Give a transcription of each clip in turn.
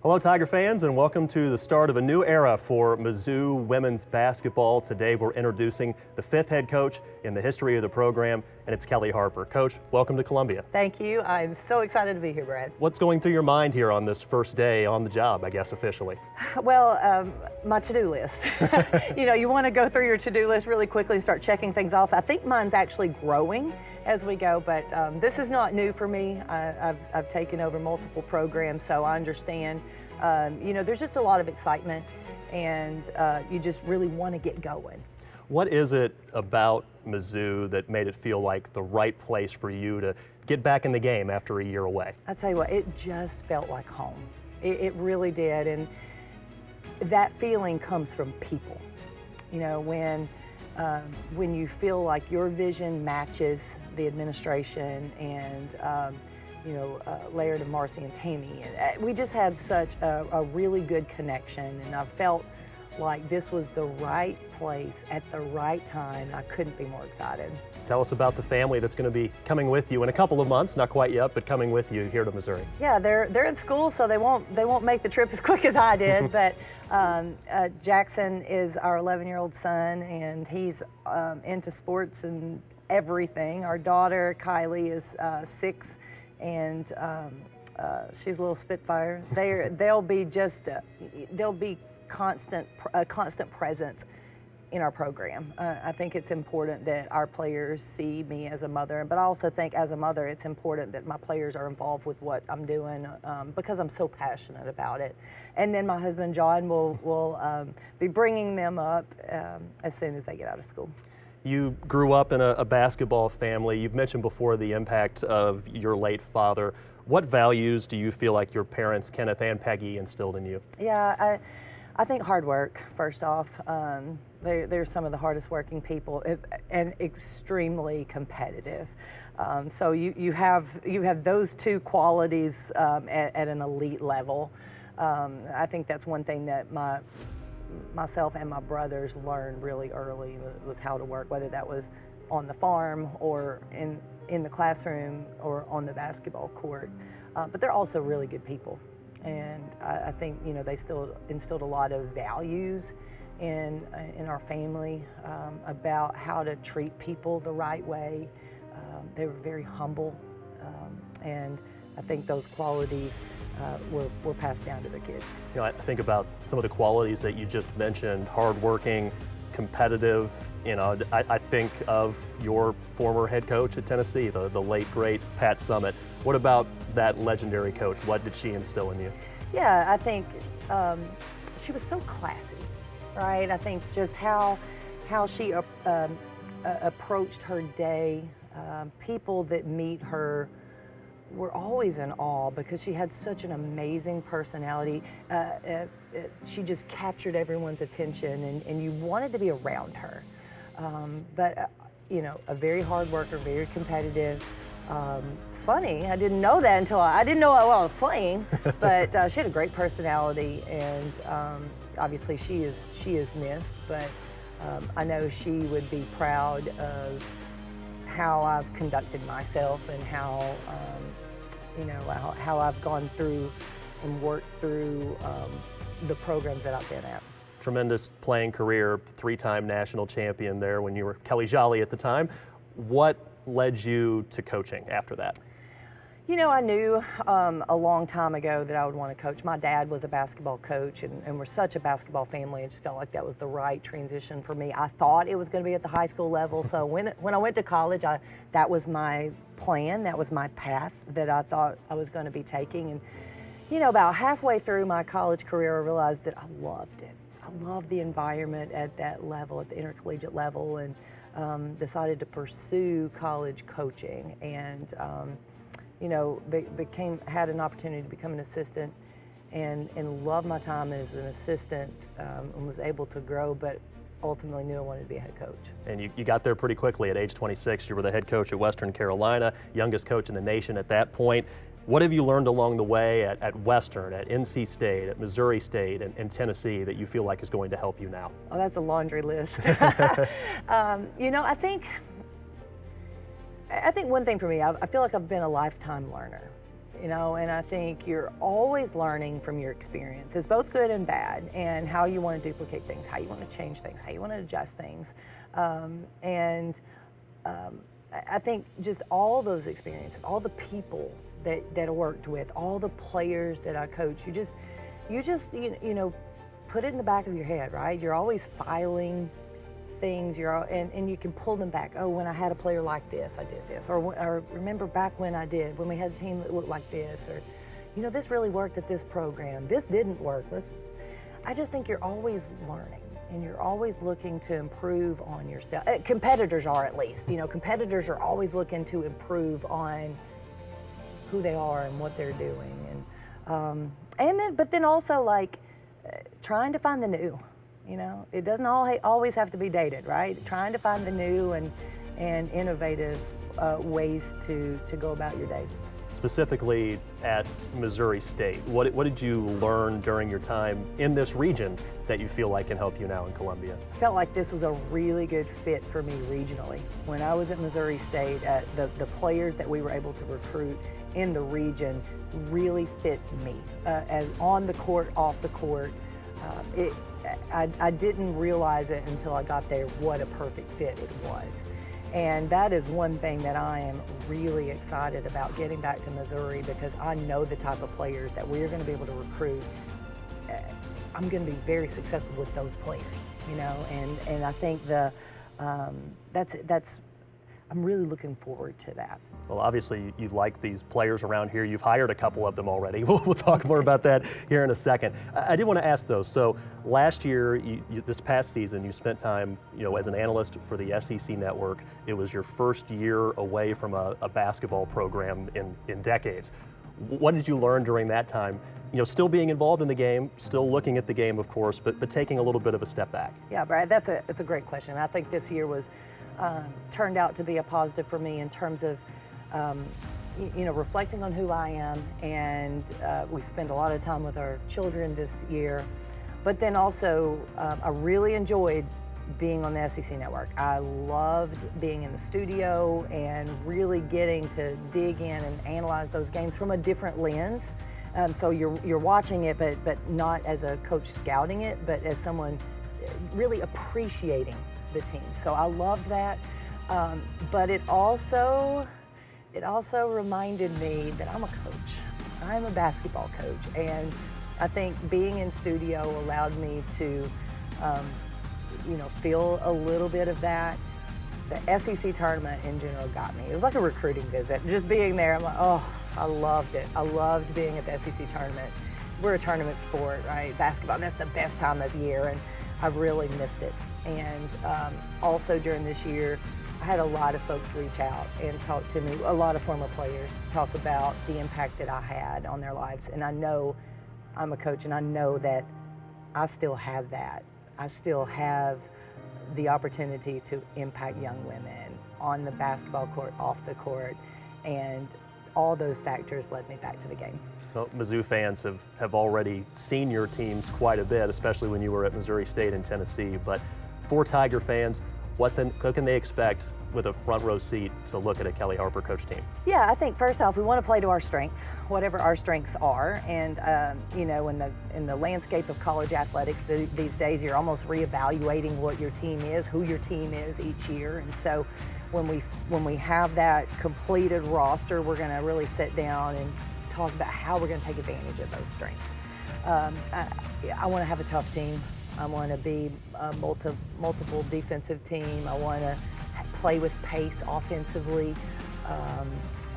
Hello, Tiger fans, and welcome to the start of a new era for Mizzou women's basketball. Today, we're introducing the fifth head coach in the history of the program, and it's Kellie Harper. Coach, welcome to Columbia. Thank you. I'm so excited to be here, Brad. What's going through your mind here on this first day on the job, I guess, officially? Well, my to-do list. You want to go through your to-do list really quickly and start checking things off. I think mine's actually growing as we go, but this is not new for me. I've taken over multiple programs, so I understand. There's just a lot of excitement, and you just really want to get going. What is it about Mizzou that made it feel like the right place for you to get back in the game after a year away? I'll tell you what, it just felt like home. It really did, and that feeling comes from people. When you feel like your vision matches the administration and Laird and Marcy and Tammy. And we just had such a really good connection, and I felt like this was the right place at the right time. I couldn't be more excited. Tell us about the family that's going to be coming with you in a couple of months, not quite yet, but coming with you here to Missouri. Yeah, they're in school, so they won't make the trip as quick as I did. But Jackson is our 11-year-old son, and he's into sports and everything. Our daughter Kylie is 6. And she's a little spitfire. They'll be a constant presence in our program. I think it's important that our players see me as a mother, but I also think as a mother it's important that my players are involved with what I'm doing because I'm so passionate about it. And then my husband John will be bringing them up as soon as they get out of school. You grew up in a basketball family. You've mentioned before the impact of your late father. What values do you feel like your parents, Kenneth and Peggy, instilled in you? Yeah, I think hard work, first off. They're some of the hardest working people and extremely competitive. So you have those two qualities at an elite level. I think that's one thing that myself and my brothers learned really early was how to work, whether that was on the farm or in the classroom or on the basketball court. But they're also really good people, and I think they still instilled a lot of values in our family about how to treat people the right way. They were very humble, and I think those qualities were passed down to the kids. I think about some of the qualities that you just mentioned: hardworking, competitive. I think of your former head coach at Tennessee, the late great Pat Summitt. What about that legendary coach? What did she instill in you? Yeah, I think she was so classy, right? I think just how she approached her day. People that meet her were always in awe because she had such an amazing personality. She just captured everyone's attention, and you wanted to be around her. But a very hard worker, very competitive, funny. I didn't know that until I didn't know while I was playing. But she had a great personality, and obviously she is missed. But I know she would be proud of how I've conducted myself and how I've gone through and worked through the programs that I've been at. Tremendous playing career, 3-time national champion there when you were Kelly Jolly at the time. What led you to coaching after that? I knew a long time ago that I would want to coach. My dad was a basketball coach, and we're such a basketball family. It just felt like that was the right transition for me. I thought it was going to be at the high school level, so when I went to college, that was my plan. That was my path that I thought I was going to be taking. And about halfway through my college career, I realized that I loved it. I loved the environment at that level, at the intercollegiate level, and decided to pursue college coaching. And had an opportunity to become an assistant, and loved my time as an assistant, and was able to grow, but ultimately knew I wanted to be a head coach. And you got there pretty quickly. At age 26, you were the head coach at Western Carolina, youngest coach in the nation at that point. What have you learned along the way at Western, at NC State, at Missouri State, and Tennessee that you feel like is going to help you now? Oh, that's a laundry list. I think one thing for me, I feel like I've been a lifetime learner. and I think you're always learning from your experiences, both good and bad, and how you want to duplicate things, how you want to change things, how you want to adjust things. I think just all those experiences, all the people that I worked with, all the players that I coach, you just put it in the back of your head, right? You're always filing things, and you can pull them back. Oh, when I had a player like this, I did this. Or remember back when we had a team that looked like this, or, this really worked at this program. This didn't work. I just think you're always learning, and you're always looking to improve on yourself. Competitors are, at least. Competitors are always looking to improve on who they are and what they're doing. But then also, like, trying to find the new. It doesn't always have to be dated, right? Trying to find the new and innovative ways to go about your day. Specifically at Missouri State, what did you learn during your time in this region that you feel like can help you now in Columbia? I felt like this was a really good fit for me regionally. When I was at Missouri State, the players that we were able to recruit in the region really fit me, as on the court, off the court. I didn't realize it until I got there what a perfect fit it was. And that is one thing that I am really excited about getting back to Missouri, because I know the type of players that we're going to be able to recruit. I'm going to be very successful with those players, and I think I'm really looking forward to that. Well, obviously you like these players around here. You've hired a couple of them already. We'll talk more about that here in a second. I did want to ask though, so last year, this past season, you spent time, as an analyst for the SEC network. It was your first year away from a basketball program in decades. What did you learn during that time? Still being involved in the game, still looking at the game, of course, but taking a little bit of a step back. Yeah, Brad, that's a great question. I think this year turned out to be a positive for me in terms of reflecting on who I am, and we spend a lot of time with our children this year. But then also, I really enjoyed being on the SEC network. I loved being in the studio and really getting to dig in and analyze those games from a different lens. So you're watching it, but not as a coach scouting it, but as someone really appreciating the team. So I loved that. But it also reminded me that I'm a coach. I'm a basketball coach, and I think being in studio allowed me to feel a little bit of that. The SEC tournament in general got me. It was like a recruiting visit. Just being there, I'm like, oh, I loved it. I loved being at the SEC tournament. We're a tournament sport, right? Basketball, and that's the best time of year, and I really missed it. And also during this year, I had a lot of folks reach out and talk to me, a lot of former players talk about the impact that I had on their lives. And I know I'm a coach, and I know that I still have that. I still have the opportunity to impact young women on the basketball court, off the court, and all those factors led me back to the game. Well, Mizzou fans have already seen your teams quite a bit, especially when you were at Missouri State and Tennessee. But for Tiger fans, what can they expect with a front row seat to look at a Kellie Harper coach team? Yeah, I think first off, we want to play to our strengths, whatever our strengths are. And in the landscape of college athletics these days, you're almost reevaluating what your team is, who your team is each year. And so when we have that completed roster, we're going to really sit down and talk about how we're going to take advantage of those strengths. I want to have a tough team. I want to be a multiple defensive team. I want to play with pace offensively. I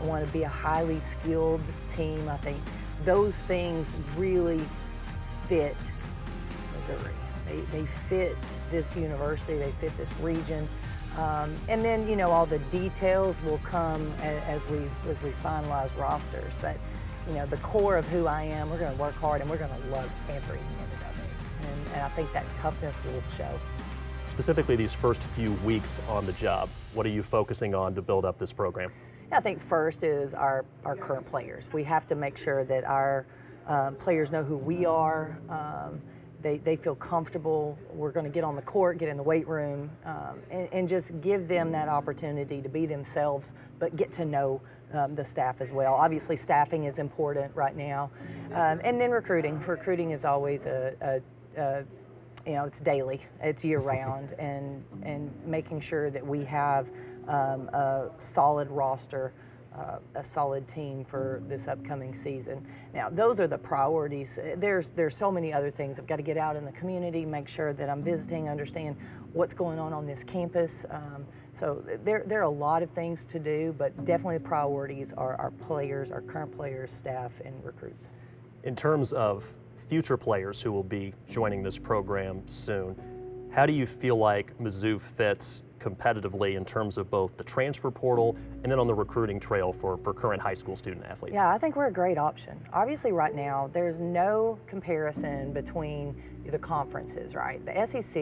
want to be a highly skilled team. I think those things really fit Missouri. They fit this university. They fit this region. And then, all the details will come as we finalize rosters. But, the core of who I am, we're going to work hard, and we're going to love every minute of it. And I think that toughness will show. Specifically these first few weeks on the job, what are you focusing on to build up this program? I think first is our current players. We have to make sure that our players know who we are. They feel comfortable. We're going to get on the court, get in the weight room, and just give them that opportunity to be themselves, but get to know the staff as well. Obviously, staffing is important right now, and then recruiting. Recruiting is always it's daily, it's year round, and making sure that we have a solid roster, a solid team for this upcoming season. Now, those are the priorities. There's so many other things. I've got to get out in the community, make sure that I'm visiting, understand what's going on this campus. So there are a lot of things to do, but definitely the priorities are our players, our current players, staff, and recruits. In terms of future players who will be joining this program soon, how do you feel like Mizzou fits competitively in terms of both the transfer portal and then on the recruiting trail for current high school student athletes? Yeah, I think we're a great option. Obviously right now, there's no comparison between the conferences, right? The SEC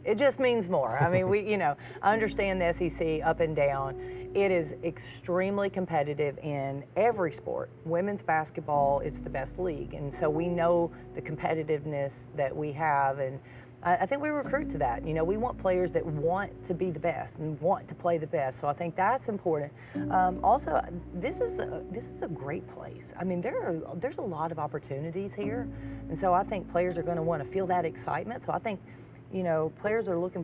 it just means more. I mean, I understand the SEC up and down. It is extremely competitive in every sport. Women's basketball, it's the best league. And so we know the competitiveness that we have, and I think we recruit to that. We want players that want to be the best and want to play the best. So I think that's important. Also, this is a great place. I mean, there's a lot of opportunities here, and so I think players are going to want to feel that excitement. So I think, players are looking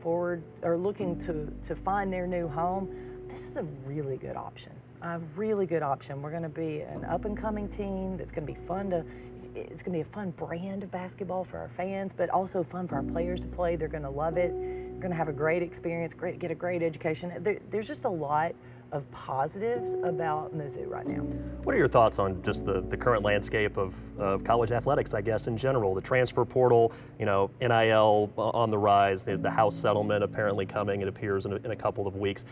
to find their new home. This is a really good option. A really good option. We're going to be an up-and-coming team that's going to be fun to. It's going to be a fun brand of basketball for our fans, but also fun for our players to play. They're going to love it. They're going to have a great experience, get a great education. There's just a lot of positives about Mizzou right now. What are your thoughts on just the current landscape of college athletics, I guess, in general? The transfer portal, NIL on the rise, the House settlement apparently coming, it appears, in a couple of weeks.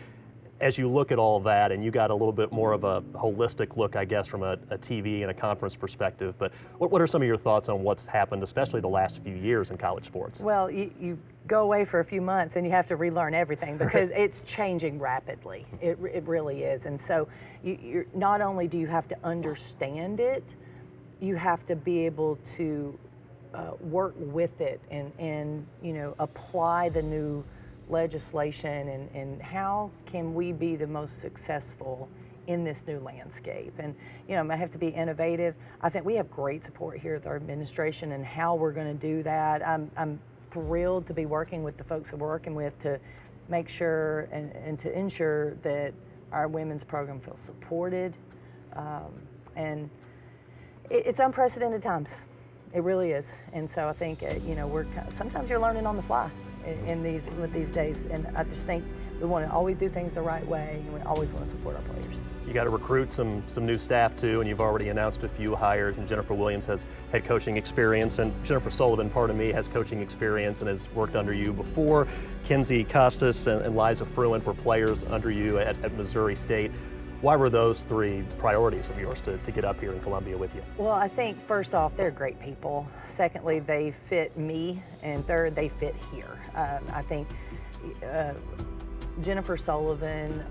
As you look at all of that, and you got a little bit more of a holistic look, I guess, from a TV and a conference perspective, but what are some of your thoughts on what's happened, especially the last few years in college sports? Well, you go away for a few months and you have to relearn everything because it's changing rapidly. It really is. And so you're not only do you have to understand it, you have to be able to work with it and apply the new legislation and how can we be the most successful in this new landscape. And I have to be innovative. I think we have great support here with our administration and how we're going to do that. I'm thrilled to be working with the folks that we're working with to make sure and to ensure that our women's program feels supported. And it's unprecedented times. It really is. And so I think sometimes you're learning on the fly with these days, and I just think we want to always do things the right way, and we always want to support our players. You got to recruit some new staff too, and you've already announced a few hires. And Jennifer Williams has head coaching experience, and Jennifer Sullivan, has coaching experience and has worked under you before. Kenzie Costas and Liza Fruin were players under you at Missouri State. Why were those three priorities of yours to get up here in Columbia with you? Well, I think first off, they're great people. Secondly, they fit me. And third, they fit here. I think Jennifer Sullivan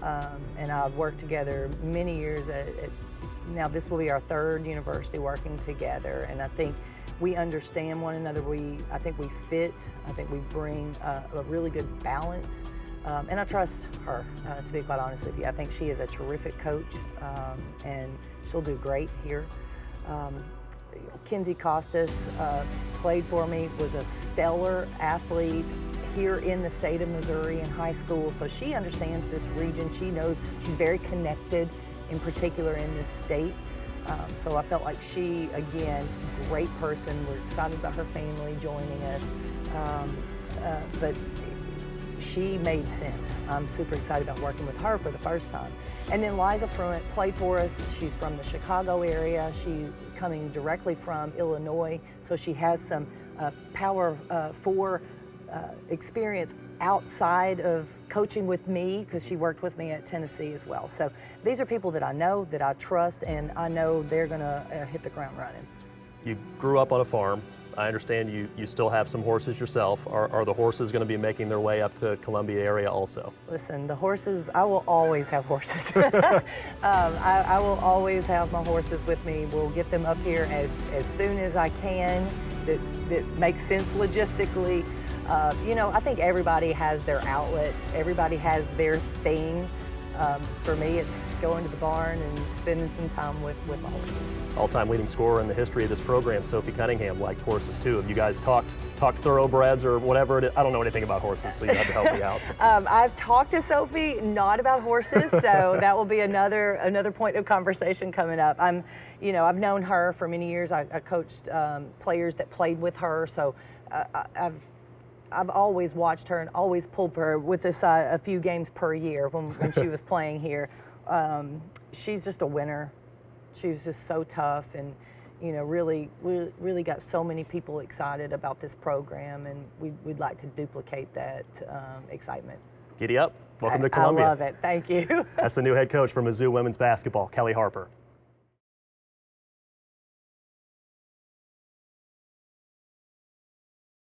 and I have worked together many years. Now this will be our third university working together. And I think we understand one another. I think we fit. I think we bring a really good balance. And I trust her, to be quite honest with you. I think she is a terrific coach, and she'll do great here. Kenzie Costas played for me, was a stellar athlete here in the state of Missouri in high school, so she understands this region. She knows she's very connected, in particular in this state. So I felt like she, again, great person. We're excited about her family joining us. But she made sense. I'm super excited about working with her for the first time. And then Liza Fruin played for us. She's from the Chicago area. She's coming directly from Illinois, so she has some Power 4 experience outside of coaching with me, because she worked with me at Tennessee as well. So these are people that I know, that I trust, and I know they're going to hit the ground running. You grew up on a farm. I understand you still have some horses yourself. Are the horses going to be making their way up to Columbia area also? Listen, the horses, I will always have horses. I will always have my horses with me. We'll get them up here as soon as I can. That makes sense logistically. I think everybody has their outlet. Everybody has their thing. For me, going to the barn and spending some time with the horses. All-time leading scorer in the history of this program, Sophie Cunningham, liked horses too. Have you guys talked thoroughbreds or whatever it is? I don't know anything about horses, so you have to help me out. I've talked to Sophie, not about horses, so that will be another point of conversation coming up. I've known her for many years. I coached players that played with her, so I've always watched her and always pulled for her with this a few games per year when she was playing here. She's just a winner. She was just so tough, and really got so many people excited about this program, and we'd like to duplicate that excitement. Giddy up. Welcome to Columbia. I love it. Thank you. That's the new head coach for Mizzou women's basketball, Kellie Harper.